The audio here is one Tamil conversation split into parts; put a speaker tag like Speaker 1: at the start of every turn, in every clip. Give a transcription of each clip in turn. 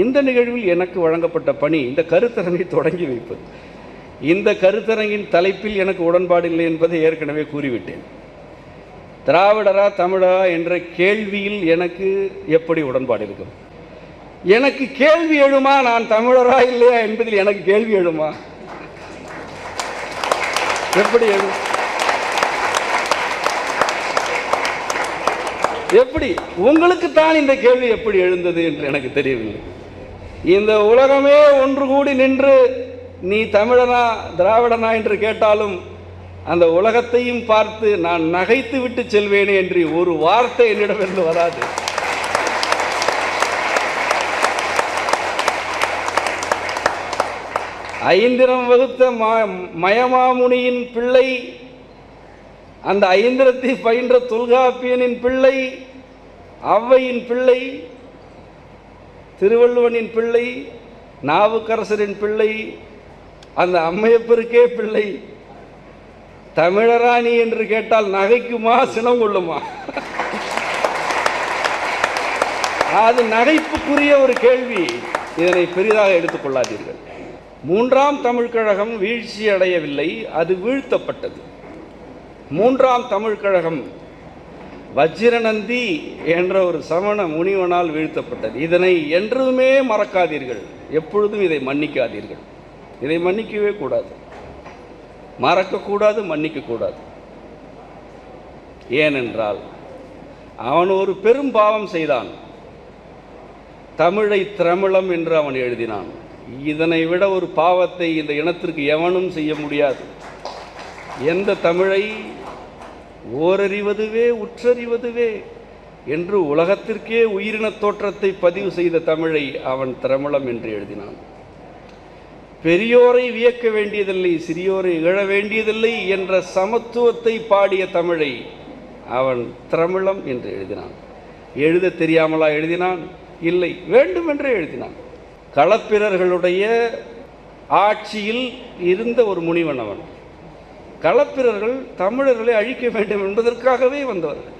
Speaker 1: இந்த நிகழ்வில் எனக்கு வழங்கப்பட்ட பணி இந்த கருத்தரங்கை தொடங்கி வைப்பது. இந்த கருத்தரங்கின் தலைப்பில் எனக்கு உடன்பாடு இல்லை என்பதை ஏற்கனவே கூறிவிட்டேன். திராவிடரா தமிழரா என்ற கேள்வியில் எனக்கு எப்படி உடன்பாடு இருக்கும்? எனக்கு கேள்வி எழுமா நான் தமிழரா இல்லையா என்பதில் எனக்கு கேள்வி எழுமா? எப்படி எழும்? எப்படி உங்களுக்கு தான் இந்த கேள்வி எப்படி எழுந்தது என்று எனக்கு தெரியவில்லை. இந்த உலகமே ஒன்று கூடி நின்று நீ தமிழனா திராவிடனா என்று கேட்டாலும் அந்த உலகத்தையும் பார்த்து நான் நகைத்து விட்டு செல்வேனே என்று ஒரு வார்த்தை என்னிடமிருந்து வராது. ஐந்திரம் வகுத்த மயமாமுனியின் பிள்ளை, அந்த ஐந்திரத்தை பயின்ற தொல்காப்பியனின் பிள்ளை, ஔவையின் பிள்ளை, திருவள்ளுவனின் பிள்ளை, நாவுக்கரசரின் பிள்ளை, அந்த அம்மையப்பருக்கே பிள்ளை. தமிழராணி என்று கேட்டால் நகைக்குமா சினம் கொள்ளுமா? அது நகைப்புக்குரிய ஒரு கேள்வி. இதனை பெரிதாக எடுத்துக்கொள்ளாதீர்கள். மூன்றாம் தமிழ் கழகம் வீழ்ச்சி அடையவில்லை, அது வீழ்த்தப்பட்டது. மூன்றாம் தமிழ் கழகம் வஜ்ரநந்தி என்ற ஒரு சமண முனிவனால் வீழ்த்தப்பட்டது. இதனை என்றுமே மறக்காதீர்கள், எப்பொழுதும் இதை மன்னிக்காதீர்கள். இதை மன்னிக்கவே கூடாது, மறக்கக்கூடாது, மன்னிக்கக்கூடாது. ஏனென்றால் அவன் ஒரு பெரும் பாவம் செய்தான். தமிழை திரமிழம் என்று அவன் எழுதினான். இதனை விட ஒரு பாவத்தை இந்த இனத்திற்கு எவனும் செய்ய முடியாது. எந்த தமிழை ஓரறிவதுவே உற்றறிவதுவே என்று உலகத்திற்கே உயிரின தோற்றத்தை பதிவு செய்த தமிழை அவன் திரமிழம் என்று எழுதினான். பெரியோரை வியக்க வேண்டியதில்லை, சிறியோரை இகழ வேண்டியதில்லை என்ற சமத்துவத்தை பாடிய தமிழை அவன் திரமிழம் என்று எழுதினான். எழுத தெரியாமலா எழுதினான்? இல்லை, வேண்டுமென்றே எழுதினான். களப்பிரர்களுடைய ஆட்சியில் இருந்த ஒரு முனிவன் அவன். களப்பிரர்கள் தமிழர்களை அழிக்க வேண்டும் என்பதற்காகவே வந்தவர்கள்.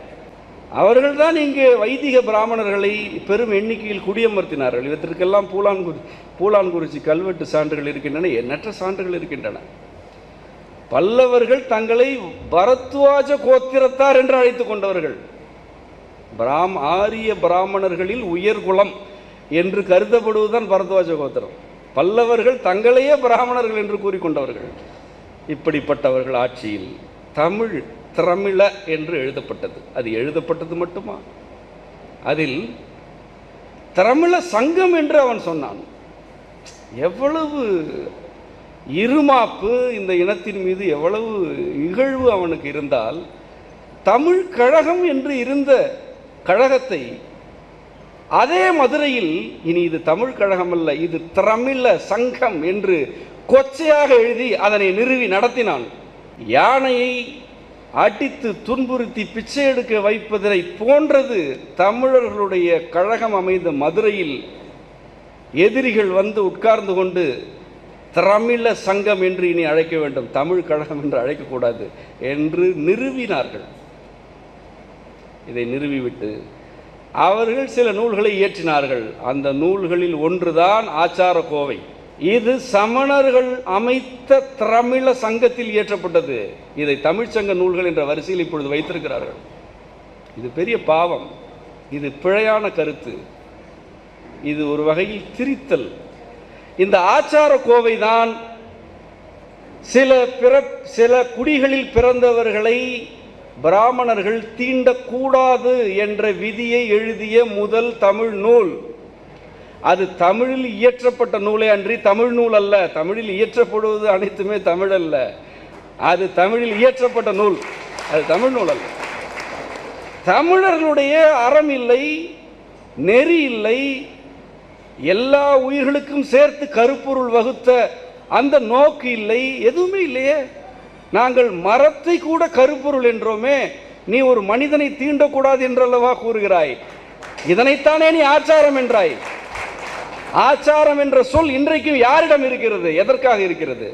Speaker 1: அவர்கள்தான் இங்கே வைதிக பிராமணர்களை பெரும் எண்ணிக்கையில் குடியமர்த்தினார்கள். இவற்றிற்கெல்லாம் பூலான்குறிச்சி கல்வெட்டு சான்றுகள் இருக்கின்றன, எண்ணற்ற சான்றுகள் இருக்கின்றன. பல்லவர்கள் தங்களை பரத்வாஜ கோத்திரத்தார் என்று அழைத்துக் கொண்டவர்கள். ஆரிய பிராமணர்களில் உயர்குலம் என்று கருதப்படுவதுதான் பரத்வாஜ கோத்திரம். பல்லவர்கள் தங்களையே பிராமணர்கள் என்று கூறிக்கொண்டவர்கள். இப்படிப்பட்டவர்கள் ஆட்சியில் தமிழ் திரமிழ என்று எழுதப்பட்டது. அது எழுதப்பட்டது மட்டுமா? அதில் திரமிழ சங்கம் என்று அவன் சொன்னான். எவ்வளவு இருமாப்பு இந்த இனத்தின் மீது, எவ்வளவு இகழ்வு அவனுக்கு இருந்தால், தமிழ் கழகம் என்று இருந்த கழகத்தை அதே மதுரையில் இனி இது தமிழ் கழகம் அல்ல, இது திரமிழ சங்கம் என்று கொச்சையாக எழுதி அதனை நிறுவி நடத்தினான். யானையை அடித்து துன்புறுத்தி பிச்சை எடுக்க வைப்பதை போன்றது தமிழர்களுடைய கழகம் அமைந்த மதுரையில் எதிரிகள் வந்து உட்கார்ந்து கொண்டு திரமிழ சங்கம் என்று இனி அழைக்க வேண்டும், தமிழ் கழகம் என்று அழைக்கக்கூடாது என்று நிறுவினார்கள். இதை நிறுவிவிட்டு அவர்கள் சில நூல்களை இயற்றினார்கள். அந்த நூல்களில் ஒன்றுதான் ஆச்சார கோவை. இது சமணர்கள் அமைத்த திரமிழ சங்கத்தில் இயற்றப்பட்டது. இதை தமிழ்ச்சங்க நூல்கள் என்ற வரிசையில் இப்பொழுது வைத்திருக்கிறார்கள். இது பெரிய பாவம், இது பிழையான கருத்து, இது ஒரு வகையில் திரித்தல். இந்த ஆச்சார கோவை தான் சில குடிகளில் பிறந்தவர்களை பிராமணர்கள் தீண்டக்கூடாது என்ற விதியை எழுதிய முதல் தமிழ் நூல். அது தமிழில் இயற்றப்பட்ட நூலே அன்றி தமிழ் நூல் அல்ல. தமிழில் இயற்றப்படுவது அனைத்துமே தமிழ் அல்ல, அது தமிழில் இயற்றப்பட்ட நூல், அது தமிழ் நூல் அல்ல. தமிழர்களுடைய அறம் இல்லை, நெறி இல்லை, எல்லா உயிர்களுக்கும் சேர்த்து கருப்பொருள் வகுத்த அந்த நோக்கு இல்லை, எதுவுமே இல்லையே. நாங்கள் மரத்தை கூட கருப்பொருள் என்றோமே, நீ ஒரு மனிதனை தீண்டக்கூடாது என்றல்லவா கூறுகிறாய்? இதனைத்தானே நீ ஆச்சாரம் என்றாய். ஆச்சாரம் என்ற சொல் இன்றைக்கும் யாரிடம் இருக்கிறது? எதற்காக இருக்கிறது?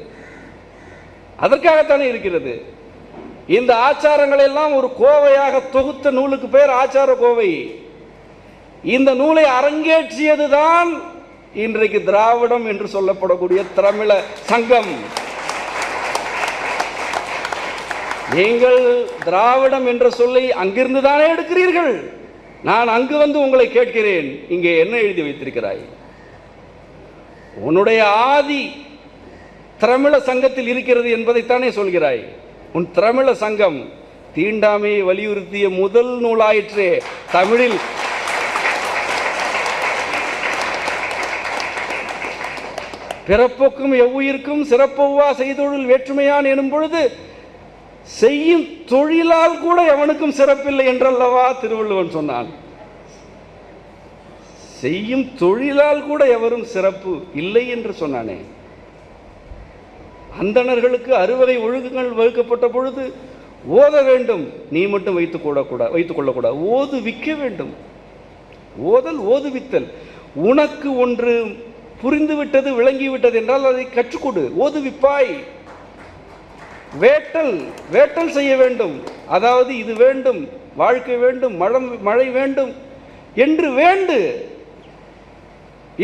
Speaker 1: அதற்காகத்தானே இருக்கிறது. இந்த ஆச்சாரங்கள் எல்லாம் ஒரு கோவையாக தொகுத்த நூலுக்கு பேர் ஆச்சார கோவை. இந்த நூலை அரங்கேற்றியதுதான் இன்றைக்கு திராவிடம் என்று சொல்லப்படக்கூடிய தமிழ சங்கம். நீங்கள் திராவிடம் என்ற சொல்லை அங்கிருந்து தானே எடுக்கிறீர்கள். நான் அங்கு வந்து உங்களை கேட்கிறேன், இங்கே என்ன எழுதி வைத்திருக்கிறாய்? உன்னுடைய ஆதி தமிழ சங்கத்தில் இருக்கிறது என்பதைத்தானே சொல்கிறாய். உன் தமிழ சங்கம் தீண்டாமையை வலியுறுத்திய முதல் நூலாயிற்றே தமிழில். பிறப்புக்கும் எவ்வுயிர்க்கும் சிறப்பொவ்வா செய்தொழில் வேற்றுமையான் எனும் பொழுது செய்யும் தொழிலால் கூட எவனுக்கும் சிறப்பில்லை என்றல்லவா திருவள்ளுவன் சொன்னான். செய்யும் தொழிலால் கூட எவரும் சிறப்பு இல்லை என்று சொன்னானே. அந்தணர்களுக்கு 60 ஒழுங்குகள் வகுக்கப்பட்ட பொழுது ஓத வேண்டும், நீ மட்டும் வைத்துக் கொள்ளக்கூடாது, ஓதுவிக்க வேண்டும். ஓதல் ஓதுவித்தல். உனக்கு ஒன்று புரிந்துவிட்டது விளங்கிவிட்டது என்றால் அதை கற்றுக்கொடு, ஓதுவிப்பாய். வேட்டல் செய்ய வேண்டும். அதாவது இது வேண்டும், வாழ்க்கை வேண்டும், மழை வேண்டும் என்று வேண்டு,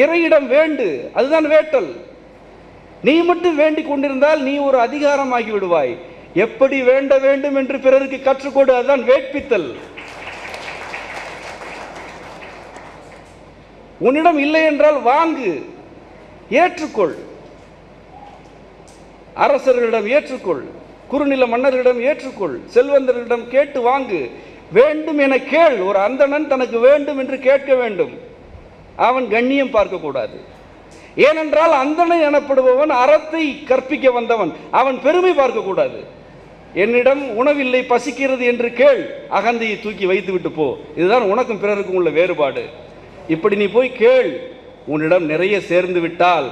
Speaker 1: இறையிடம் வேண்டு, அதுதான் வேட்டல். நீ மட்டும் வேண்டிக் கொண்டிருந்தால் நீ ஒரு அதிகாரமாகி விடுவாய். எப்படி வேண்ட வேண்டும் என்று பிறருக்கு கற்றுக்கொடு, அதுதான் வேட்பித்தல். உன்னிடம் இல்லை என்றால் வாங்கு, ஏற்றுக்கொள். அரசர்களிடம் ஏற்றுக்கொள், குறுநில மன்னர்களிடம் ஏற்றுக்கொள், செல்வந்தர்களிடம் கேட்டு வாங்கு. வேண்டும் என கேள். ஒரு அந்தணன் தனக்கு வேண்டும் என்று கேட்க வேண்டும். அவன் கண்ணியம் பார்க்கக்கூடாது. ஏனென்றால் அந்தணன் எனப்படுபவன் அறத்தை கற்பிக்க வந்தவன், அவன் பெருமை பார்க்கக்கூடாது. என்னிடம் உணவில்லை, பசிக்கிறது என்று கேள், அகந்தையை தூக்கி வைத்து விட்டு போ. இதுதான் உனக்கும் பிறருக்கும் உள்ள வேறுபாடு. இப்படி நீ போய் கேள். உன்னிடம் நிறைய சேர்ந்து விட்டால்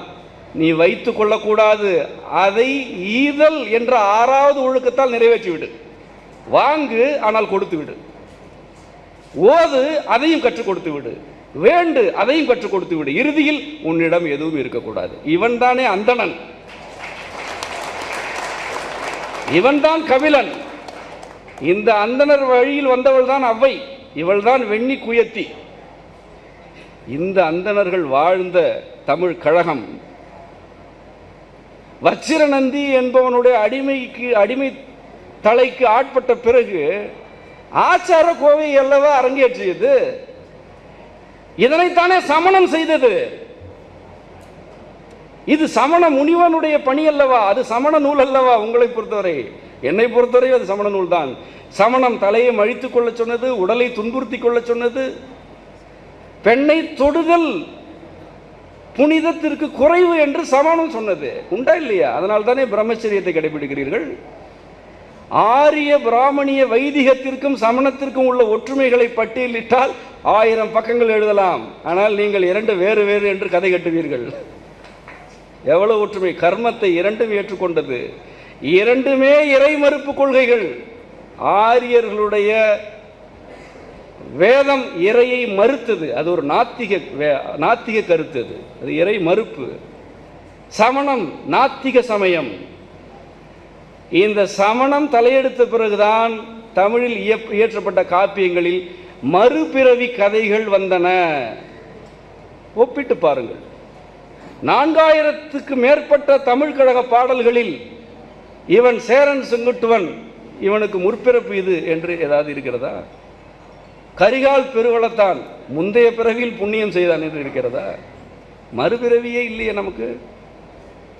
Speaker 1: நீ வைத்து கொள்ளக்கூடாது, அதை ஈதல் என்ற 6வது ஒழுக்கத்தால் நிறைவேற்றிவிடு. வாங்கு, ஆனால் கொடுத்து விடு. ஓது, அதையும் கற்றுக் கொடுத்து விடு. வேண்டு, அதையும் கற்றுக் கொடுத்து விடு. இறுதியில் உன்னிடம் எதுவும் இருக்கக்கூடாது. இவன் தானே அந்தணன், இவன்தான் கபிலன். இந்த அந்தணர் வழியில் வந்தவள் தான் அவ்வை, இவள் தான் வெண்ணி குயத்தி. இந்த அந்தணர்கள் வாழ்ந்த தமிழ் கழகம் வச்சிரநந்தி என்பவனுடைய அடிமை தலைக்கு ஆட்பட்ட பிறகு ஆச்சார கோவை அல்லவா அரங்கேற்றியது. இதனைத்தானே சமணம் செய்தது. இது சமண முனிவனுடைய பணி அல்லவா, அது சமண நூல் அல்லவா. உங்களை பொறுத்தவரை, என்னை பொறுத்தவரை அது சமண நூல் தான். சமணம் தலையை மழித்துக் கொள்ள சொன்னது, உடலை துன்புறுத்தி கொள்ள சொன்னது, பெண்ணை தொடுதல் புனிதத்திற்கு குறைவு என்று சமணம் சொன்னது. உண்டா இல்லையா? அதனால் தானே பிரம்மச்சரியத்தை கடைபிடிக்கிறீர்கள். ஆரிய பிராமணிய வைதிகத்திற்கும் சமணத்திற்கும் உள்ள ஒற்றுமைகளை பட்டியலிட்டால் 1000 பக்கங்கள் எழுதலாம். ஆனால் நீங்கள் 2 வேறு வேறு என்று கதை கட்டுவீர்கள். எவ்வளவு ஒற்றுமை! கர்மத்தை 2ம் ஏற்றுக்கொண்டது. 2மே இறை மறுப்பு கொள்கைகள். ஆரியர்களுடைய வேதம் இறையை மறுத்தது, அது ஒரு நாத்திக கருத்து, அது இறை மறுப்பு. சமணம் நாத்திக சமயம். இந்த சமணம் தலையெடுத்த பிறகுதான் தமிழில் இயற்றப்பட்ட காப்பியங்களில் மறுபிறவி கதைகள் வந்தன. ஒப்பிட்டு பாருங்கள். 4000க்கு மேற்பட்ட தமிழ் கழக பாடல்களில் இவன் சேரன் செங்குட்டுவன், இவனுக்கு முற்பிறப்பு இது என்று ஏதாவது இருக்கிறதா? கரிகால் பெருவளத்தான் முந்தைய பிறவியில் புண்ணியம் செய்தான் என்று இருக்கிறதா? மறுபிறவியே இல்லையே நமக்கு.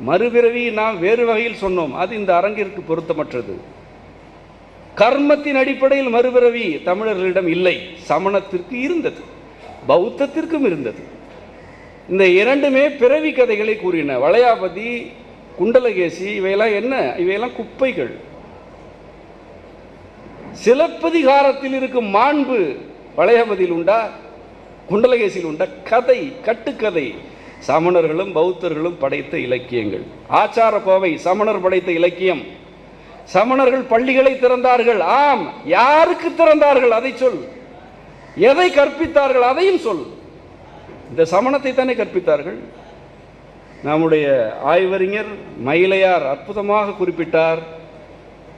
Speaker 1: மறுபிறவி நாம் வேறு வகையில் சொன்னோம், அது இந்த அரங்கிற்கு பொருத்தமற்றது. கர்மத்தின் அடிப்படையில் மறுபிறவி தமிழர்களிடம் இல்லை. சமணத்திற்கு இருந்தது, பௌத்தத்திற்கும் இருந்தது. இந்த 2மே பிறவி கதைகளை கூறின. வளையாபதி, குண்டலகேசி இவையெல்லாம் என்ன? இவையெல்லாம் குப்பைகள். சிலப்பதிகாரத்தில் இருக்கும் மாண்பு வளையாபதியில் உண்டா? குண்டலகேசியில் உண்டா? கதை, கட்டுக்கதை. சமணர்களும் பௌத்தர்களும் படைத்த இலக்கியங்கள். ஆச்சார கோவை சமணர் படைத்த இலக்கியம். சமணர்கள் பள்ளிகளை திறந்தார்கள். ஆம், யாருக்கு திறந்தார்கள் அதை சொல். எதை கற்பித்தார்கள் அதையும் சொல். இந்த சமணத்தை தானே கற்பித்தார்கள். நம்முடைய ஆய்வறிஞர் மயிலையார் அற்புதமாக குறிப்பிட்டார்.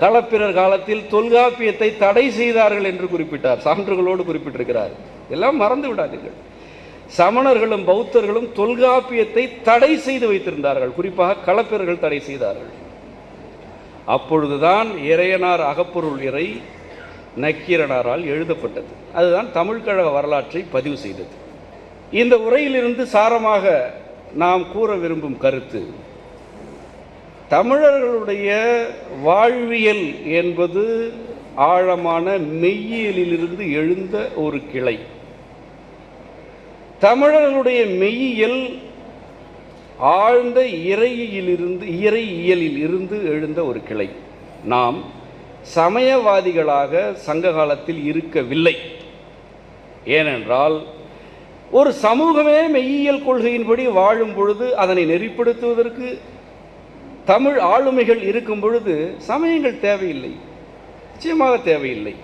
Speaker 1: களப்பிரர் காலத்தில் தொல்காப்பியத்தை தடை செய்தார்கள் என்று குறிப்பிட்டார். சான்றுகளோடு குறிப்பிட்டிருக்கிறார். எல்லாம் மறந்து விடாதீர்கள். சமணர்களும் பௌத்தர்களும் தொல்காப்பியத்தை தடை செய்து வைத்திருந்தார்கள். குறிப்பாக களப்பிரர்கள் தடை செய்தார்கள். அப்பொழுதுதான் இறையனார் அகப்பொருள் இறை நக்கீரனாரால் எழுதப்பட்டது. அதுதான் தமிழ்கழக வரலாற்றை பதிவு செய்தது. இந்த உரையிலிருந்து சாரமாக நாம் கூற விரும்பும் கருத்து, தமிழர்களுடைய வாழ்வியல் என்பது ஆழமான மெய்யியலிலிருந்து எழுந்த ஒரு கிளை. தமிழர்களுடைய மெய்யியல் ஆழ்ந்த இறையியலில் இருந்து எழுந்த ஒரு கிளை. நாம் சமயவாதிகளாக சங்க காலத்தில் இருக்கவில்லை. ஏனென்றால் ஒரு சமூகமே மெய்யியல் கொள்கையின்படி வாழும் பொழுது அதனை நெறிப்படுத்துவதற்கு தமிழ் ஆளுமைகள் இருக்கும் பொழுது சமயங்கள் தேவையில்லை, நிச்சயமாக தேவையில்லை.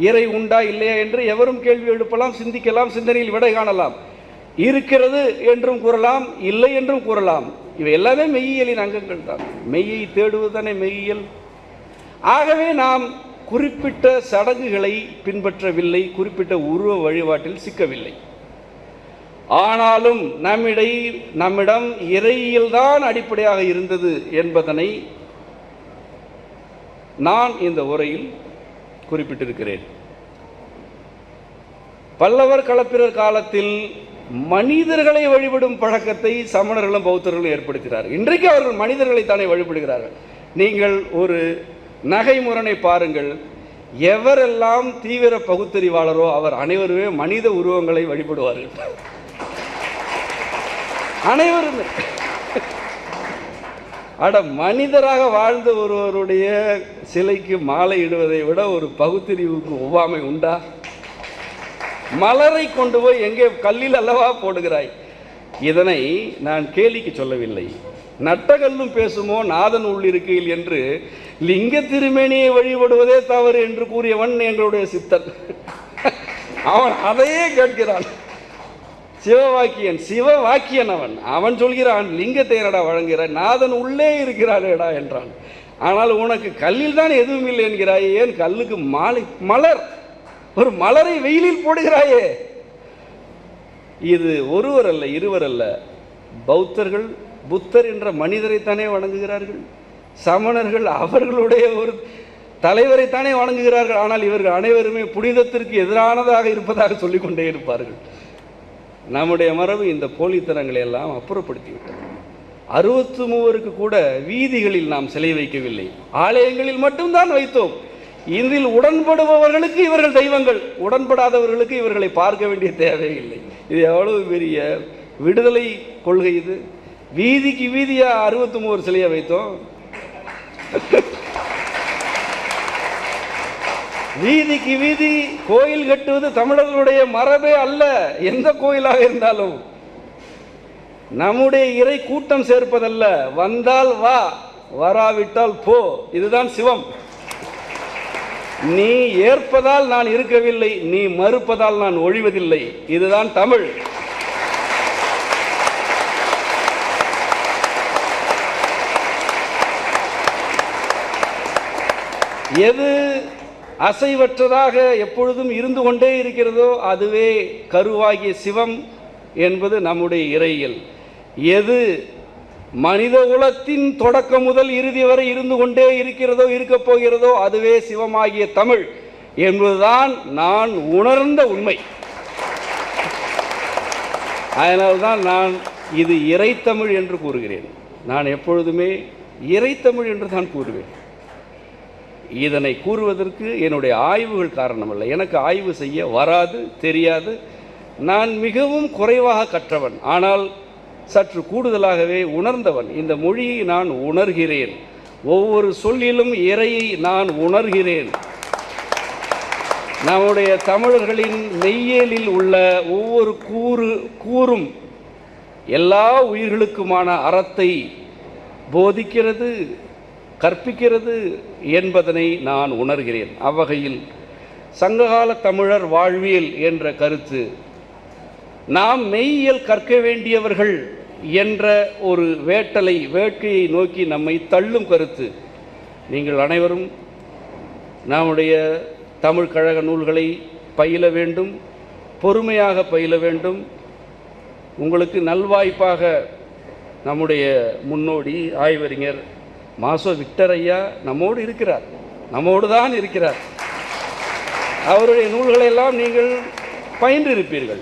Speaker 1: இறை உண்டா இல்லையா என்று எவரும் கேள்வி எழுப்பலாம், சிந்திக்கலாம், சிந்தனையில் விடை காணலாம். இருக்கிறது என்றும் கூறலாம், இல்லை என்றும் கூறலாம். இவை எல்லாமே மெய்யியலின் அங்கங்கள் தான். மெய்யை தேடுவதுதானே மெய்யியல். ஆகவே நாம் குறிப்பிட்ட சடங்குகளை பின்பற்றவில்லை, குறிப்பிட்ட உருவ வழிபாட்டில் சிக்கவில்லை. ஆனாலும் நம்மிடம் இறையியல்தான் அடிப்படையாக இருந்தது என்பதனை நான் இந்த உரையில் குறிப்பிட்டிருக்கிறேன். பல்லவர் களப்பிரர் காலத்தில் மனிதர்களை வழிபடும் பழக்கத்தை சமணர்களும் பௌத்தர்களும் ஏற்படுத்தினார்கள். இன்றைக்கு அவர்கள் மனிதர்களை தானே வழிபடுகிறார்கள். நீங்கள் ஒரு நகைமுரணை பாருங்கள். எவரெல்லாம் தீவிர பகுத்தறிவாளரோ அவர் அனைவருமே மனித உருவங்களை வழிபடுவார்கள். அனைவருமே மனிதராக வாழ்ந்த ஒருவருடைய சிலைக்கு மாலை இடுவதை விட ஒரு பகுத்தறிவுக்கு ஒவ்வாமை உண்டா? மலரை கொண்டு போய் எங்கே கல்லில் அல்லவா போடுகிறாய்? இதனை நான் கேலிக்கு சொல்லவில்லை. நட்டகல்லும் பேசுமோ நாதன் உள்ளிருக்கையில் என்று லிங்க திருமேனியை வழிபடுவதே தவறு என்று கூறியவன் எங்களுடைய சித்தன். அவன் அதையே கேட்கிறான். சிவவாக்கியன் அவன் சொல்கிறான், லிங்கத்தை என்னடா வழங்குகிற, நாதன் உள்ளே இருக்கிறானேடா என்றான். ஆனால் உனக்கு கல்லில் தான் எதுவும் இல்லை என்கிறாயே, ஏன் கல்லுக்கு மலர், ஒரு மலரை வெயிலில் போடுகிறாயே? இது ஒருவர் அல்ல, இருவர் அல்ல. பௌத்தர்கள் புத்தர் என்ற மனிதரைத்தானே வணங்குகிறார்கள். சமணர்கள் அவர்களுடைய ஒரு தலைவரைத்தானே வணங்குகிறார்கள். ஆனால் இவர்கள் அனைவருமே புனிதத்திற்கு எதிரானதாக இருப்பதாக சொல்லிக்கொண்டே இருப்பார்கள். நம்முடைய மரபு இந்த போலித்தனங்களை எல்லாம் அப்புறப்படுத்திவிட்டது. 63 கூட வீதிகளில் நாம் சிலை வைக்கவில்லை, ஆலயங்களில் மட்டும்தான் வைத்தோம். இதில் உடன்படுபவர்களுக்கு இவர்கள் தெய்வங்கள், உடன்படாதவர்களுக்கு இவர்களை பார்க்க வேண்டிய தேவையில்லை. இது எவ்வளவு பெரிய விடுதலை கொள்கை இது! வீதிக்கு வீதியா 63 சிலையை வைத்தோம். வீதிக்கு வீதி கோயில் கட்டுவது தமிழர்களுடைய மரபே அல்ல. எந்த கோயிலாக இருந்தாலும் நம்முடைய இறை கூட்டம் சேர்ப்பதல்ல. வந்தால் வா, வராவிட்டால் போ. இதுதான் சிவம். நீ ஏற்பதால் நான் இருக்கவில்லை, நீ மறுப்பதால் நான் ஒழிவதில்லை. இதுதான் தமிழ். எது அசைவற்றதாக எப்பொழுதும் இருந்து கொண்டே இருக்கிறதோ அதுவே கருவாகிய சிவம் என்பது நம்முடைய இறையியல். எது மனித குலத்தின் தொடக்கம் முதல் இறுதி வரை இருந்து கொண்டே இருக்கிறதோ, இருக்கப் போகிறதோ அதுவே சிவமாகிய தமிழ் என்பதுதான் நான் உணர்ந்த உண்மை. அதனால்தான் நான் இது இறைத்தமிழ் என்று கூறுகிறேன். நான் எப்பொழுதுமே இறைத்தமிழ் என்று தான் கூறுவேன். இதனை கூறுவதற்கு என்னுடைய ஆய்வுகள் காரணமல்ல. எனக்கு ஆய்வு செய்ய வராது, தெரியாது. நான் மிகவும் குறைவாக கற்றவன், ஆனால் சற்று கூடுதலாகவே உணர்ந்தவன். இந்த மொழியை நான் உணர்கிறேன். ஒவ்வொரு சொல்லிலும் இறையை நான் உணர்கிறேன். நம்முடைய தமிழர்களின் மெய்யியலில் உள்ள ஒவ்வொரு கூறும் எல்லா உயிர்களுக்குமான அறத்தை போதிக்கிறது, கற்பிக்கிறது என்பதனை நான் உணர்கிறேன். அவ்வகையில் சங்ககால தமிழர் வாழ்வியல் என்ற கருத்து நாம் மெய்யியல் கற்க வேண்டியவர்கள் என்ற ஒரு வேட்கையை நோக்கி நம்மை தள்ளும் கருத்து. நீங்கள் அனைவரும் நம்முடைய தமிழ் கழக நூல்களை பயில வேண்டும், பொறுமையாக பயில வேண்டும். உங்களுக்கு நல்வாய்ப்பாக நம்முடைய முன்னோடி ஆய்வறிஞர் மாசோ விக்டர் ஐயா நம்மோடு இருக்கிறார், நம்மோடு தான் இருக்கிறார். அவருடைய நூல்களை எல்லாம் நீங்கள் பயின்றிருப்பீர்கள்.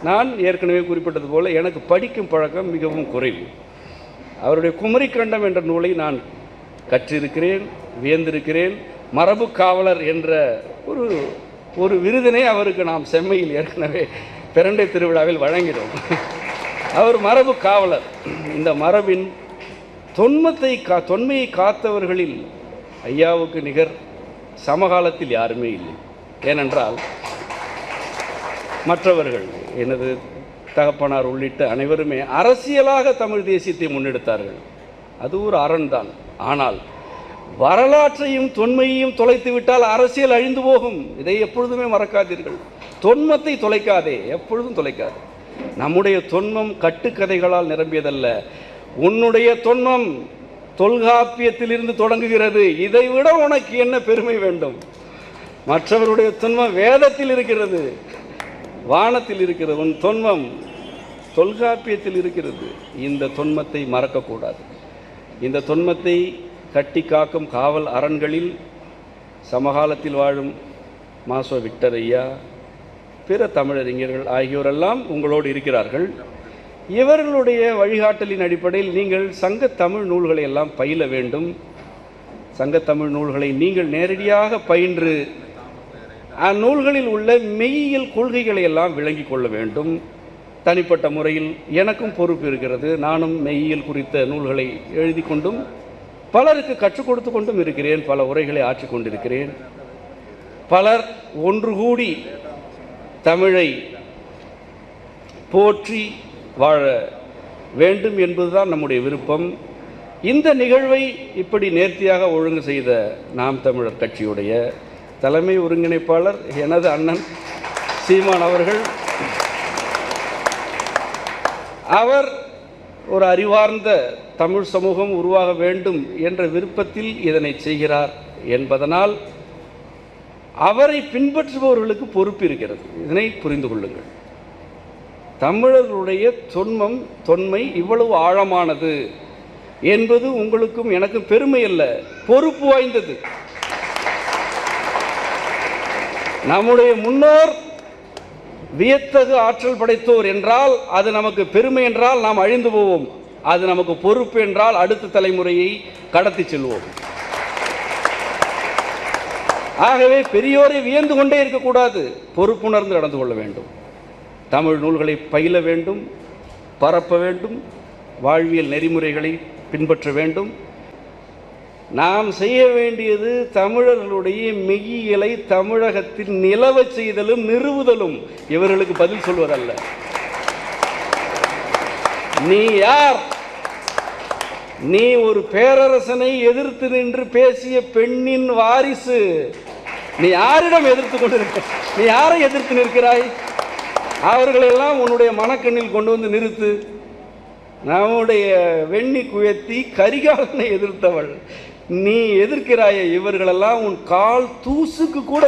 Speaker 1: நான் ஏற்கனவே குறிப்பிட்டது போல எனக்கு படிக்கும் பழக்கம் மிகவும் குறைவு. அவருடைய குமரிக்கண்டம் என்ற நூலை நான் கற்றிருக்கிறேன், வியந்திருக்கிறேன். மரபு காவலர் என்ற ஒரு விருதினை அவருக்கு நாம் செம்மையில் ஏற்கனவே பிரண்டை திருவிழாவில் வழங்கினோம். அவர் மரபு காவலர். இந்த மரபின் தொன்மையை காத்தவர்களில் ஐயாவுக்கு நிகர் சமகாலத்தில் யாருமே இல்லை. ஏனென்றால் மற்றவர்கள், எனது தகப்பனார் உள்ளிட்ட அனைவருமே அரசியலாக தமிழ் தேசியத்தை முன்னெடுத்தார்கள். அது ஒரு அறன்தான். ஆனால் வரலாற்றையும் தொன்மையையும் தொலைத்து விட்டால் அரசியல் அழிந்து போகும். இதை எப்பொழுதுமே மறக்காதீர்கள். தொன்மத்தை தொலைக்காதே, எப்பொழுதும் தொலைக்காதே. நம்முடைய தொன்மம் கட்டுக்கதைகளால் நிரம்பியதல்ல. உன்னுடைய தொன்மம் தொல்காப்பியத்திலிருந்து தொடங்குகிறது. இதைவிட உனக்கு என்ன பெருமை வேண்டும்? மற்றவருடைய தொன்மம் வேதத்தில் இருக்கிறது, வானத்தில் இருக்கிறது. உன் தொன்மம் தொல்காப்பியத்தில் இருக்கிறது. இந்த தொன்மத்தை மறக்கக்கூடாது. இந்த தொன்மத்தை கட்டி காக்கும் காவல் அரண்களில் சமகாலத்தில் வாழும் மாசோ விக்டர் ஐயா, பிற தமிழறிஞர்கள் ஆகியோரெல்லாம் உங்களோடு இருக்கிறார்கள். இவர்களுடைய வழிகாட்டலின் அடிப்படையில் நீங்கள் சங்கத்தமிழ் நூல்களை எல்லாம் பயில வேண்டும். சங்கத்தமிழ் நூல்களை நீங்கள் நேரடியாக பயின்று அந்நூல்களில் உள்ள மெய்யியல் கொள்கைகளை எல்லாம் விளங்கி கொள்ள வேண்டும். தனிப்பட்ட முறையில் எனக்கும் பொறுப்பு இருக்கிறது. நானும் மெய்யியல் குறித்த நூல்களை எழுதி கொண்டும் பலருக்கு கற்றுக் கொடுத்து கொண்டும் இருக்கிறேன். பல உரைகளை ஆற்றிக் கொண்டிருக்கிறேன். பலர் ஒன்று கூடி தமிழை போற்றி வாழ வேண்டும் என்பதுதான் நம்முடைய விருப்பம். இந்த நிகழ்வை இப்படி நேர்த்தியாக ஒழுங்கு செய்த நாம் தமிழர் கட்சியுடைய தலைமை ஒருங்கிணைப்பாளர் எனது அண்ணன் சீமான் அவர்கள், அவர் ஒரு அறிவார்ந்த தமிழ் சமூகம் உருவாக வேண்டும் என்ற விருப்பத்தில் இதனை செய்கிறார் என்பதனால் அவரை பின்பற்றுபவர்களுக்கு பொறுப்பு இருக்கிறது. இதனை புரிந்து கொள்ளுங்கள். தமிழர்களுடைய தொன்மை இவ்வளவு ஆழமானது என்பது உங்களுக்கும் எனக்கும் பெருமை அல்ல, பொறுப்பு வாய்ந்தது. நம்முடைய முன்னோர் வியத்தகு ஆற்றல் படைத்தோர் என்றால் அது நமக்கு பெருமை என்றால் நாம் அழிந்து போவோம். அது நமக்கு பொறுப்பு என்றால் அடுத்த தலைமுறையை கடத்தி செல்வோம். ஆகவே பெரியோரை வியந்து கொண்டே இருக்கக்கூடாது, பொறுப்புணர்ந்து நடந்து கொள்ள வேண்டும். தமிழ் நூல்களை பயில வேண்டும், பரப்ப வேண்டும், வாழ்வியல் நெறிமுறைகளை பின்பற்ற வேண்டும். நாம் செய்ய வேண்டியது தமிழர்களுடைய மெய்யியலை தமிழகத்தில் நிலவச் செய்தலும் நிறுவுதலும். இவர்களுக்கு பதில் சொல்வதல்ல. நீ யார்? நீ ஒரு பேரரசனை எதிர்த்து நின்று பேசிய பெண்ணின் வாரிசு. நீ யாரிடம் எதிர்த்து கொண்டிருக்க? நீ யாரை எதிர்த்து நிற்கிறாய்? அவர்களெல்லாம் உன்னுடைய மனக்கண்ணில் கொண்டு வந்து நிறுத்து. நம்முடைய வெண்ணி குயத்தி கரிகாலனை எதிர்த்தவள் நீ எதிர்க்கிறாய. இவர்களெல்லாம் உன் கால் தூசுக்கு கூட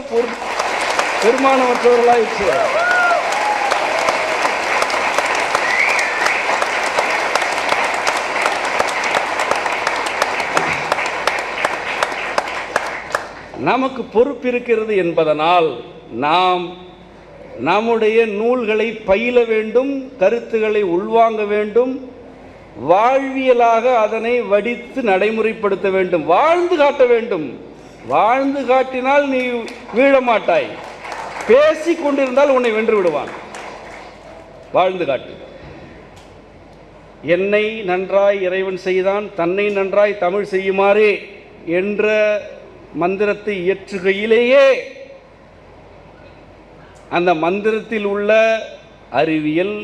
Speaker 1: பெருமானமற்றவர்களாயிற்று. நமக்கு பொறுப்பு இருக்கிறது என்பதனால் நாம் நம்முடைய நூல்களை பயில வேண்டும், கருத்துக்களை உள்வாங்க வேண்டும், வாழ்வியலாக அதனை வடித்து நடைமுறைப்படுத்த வேண்டும், வாழ்ந்து காட்ட வேண்டும். வாழ்ந்து காட்டினால் நீ வீழ மாட்டாய், பேசிக் கொண்டிருந்தால் உன்னை வென்று விடுவான். வாழ்ந்து காட்டு. என்னை நன்றாய் இறைவன் செய்தான், தன்னை நன்றாய் தமிழ் செய்யுமாறே என்ற மந்திரத்தை இயற்றுகையிலேயே அந்த மந்திரத்தில் உள்ள அறிவியல்,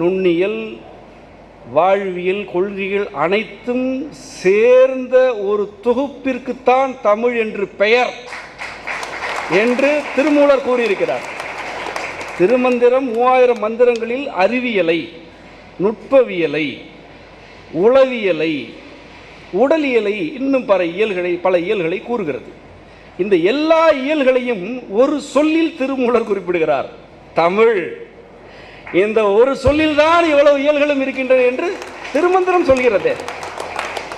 Speaker 1: நுண்ணியல், வாழ்வியல் கொள்கைகள் அனைத்தும் சேர்ந்த ஒரு தொகுப்பிற்குத்தான் தமிழ் என்று பெயர் என்று திருமூலர் கூறியிருக்கிறார். திருமந்திரம் 3000 மந்திரங்களில் அறிவியலை, நுட்பவியலை, உளவியலை, உடலியலை, இன்னும் பல இயல்களை கூறுகிறது. இந்த எல்லா இயல்களையும் ஒரு சொல்லில் திருமூலர் குறிப்பிடுகிறார். தமிழ். இந்த ஒரு சொல்லில் தான் இவ்வளவு இயல்களும் இருக்கின்றன என்று திருமந்திரம் சொல்கிறது.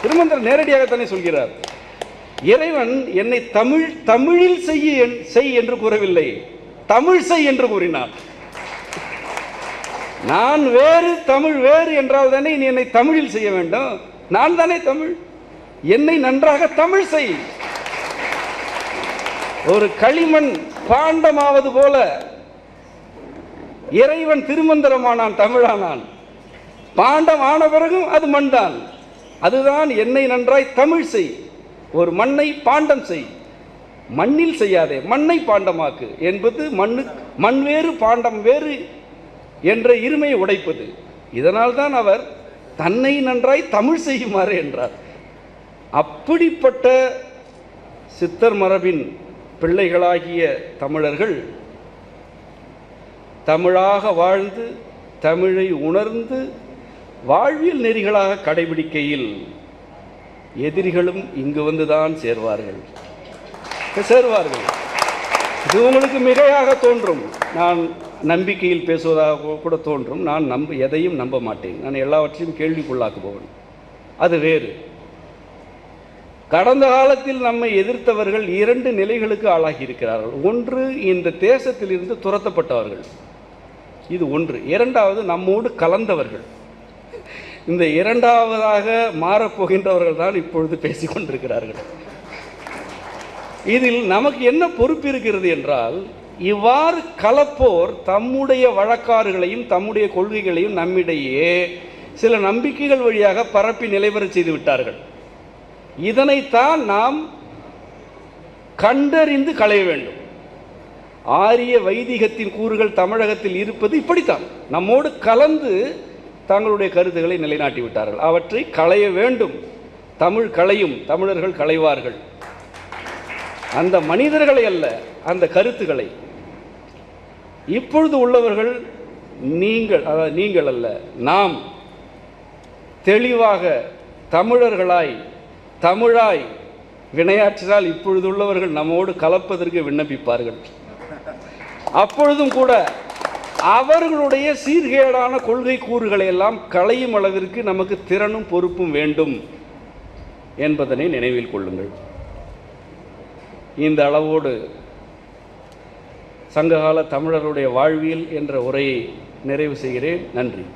Speaker 1: திருமந்திரம் நேரடியாகத்தானே சொல்கிறார். இறைவன் என்னை தமிழில் செய் என்று கூறவில்லை, தமிழ் செய் என்று கூறினார். நான் வேறு, தமிழ் வேறு என்றால் தானே நீ என்னை தமிழில் செய்ய வேண்டும். நான் தானே தமிழ், என்னை நன்றாக தமிழ் செய். ஒரு களிமண் பாண்டமாவது போல இறைவன் திருமந்திரமானான், தமிழானான். பாண்டம் ஆன பிறகும் அது மண்தான். அதுதான் என்னை நன்றாய் தமிழ் செய். ஒரு மண்ணை பாண்டம் செய், மண்ணில் செய்யாதே, மண்ணை பாண்டமாக்கு என்பது மண் வேறு பாண்டம் வேறு என்ற இருமையை உடைப்பது. இதனால் தான் அவர் தன்னை நன்றாய் தமிழ் செய்யுமாறு என்றார். அப்படிப்பட்ட சித்தர் மரபின் பிள்ளைகளாகிய தமிழர்கள் தமிழாக வாழ்ந்து தமிழை உணர்ந்து வாழ்வியல் நெறிகளாக கடைபிடிக்கையில் எதிரிகளும் இங்கு வந்துதான் சேர்வார்கள். இது உங்களுக்கு மிகையாக தோன்றும், நான் நம்பிக்கையில் பேசுவதாக கூட தோன்றும். நான் எதையும் நம்ப மாட்டேன். நான் எல்லாவற்றையும் கேள்விக்குள்ளாக்குபவன். அது வேறு. கடந்த காலத்தில் நம்மை எதிர்த்தவர்கள் இரண்டு நிலைகளுக்கு ஆளாகி இருக்கிறார்கள். ஒன்று, இந்த தேசத்திலிருந்து துரத்தப்பட்டவர்கள், இது ஒன்று. இரண்டாவது, நம்மோடு கலந்தவர்கள். இந்த இரண்டாவதாக மாறப்போகின்றவர்கள் தான் இப்பொழுது பேசிக் கொண்டிருக்கிறார்கள். இதில் நமக்கு என்ன பொறுப்பு இருக்கிறது என்றால், இவ்வாறு கலப்போர் தம்முடைய வழக்காறுகளையும் தம்முடைய கொள்கைகளையும் நம்மிடையே சில நம்பிக்கைகள் வழியாக பரப்பி நிலைபெறச் செய்து விட்டார்கள். இதனைத்தான் நாம் கண்டறிந்து களைய வேண்டும். ஆரிய வைதிகத்தின் கூறுகள் தமிழகத்தில் இருப்பது இப்படித்தான். நம்மோடு கலந்து தங்களுடைய கருத்துக்களை நிலைநாட்டி விட்டார்கள். அவற்றை களைய வேண்டும். தமிழ் களையும், தமிழர்கள் களைவார்கள். அந்த மனிதர்களை அல்ல, அந்த கருத்துக்களை. இப்பொழுது உள்ளவர்கள் நீங்கள் அல்ல, நாம் தெளிவாக தமிழர்களாய் தமிழாய் வினையாற்றினால் இப்பொழுது உள்ளவர்கள் நம்மோடு கலப்பதற்கு விண்ணப்பிப்பார்கள். அப்பொழுதும் கூட அவர்களுடைய சீர்கேடான கொள்கை கூறுகளை எல்லாம் களையும் அளவிற்கு நமக்கு திறனும் பொறுப்பும் வேண்டும் என்பதனை நினைவில் கொள்ளுங்கள். இந்த அளவோடு சங்ககால தமிழருடைய வாழ்வியல் என்ற உரையை நிறைவு செய்கிறேன். நன்றி.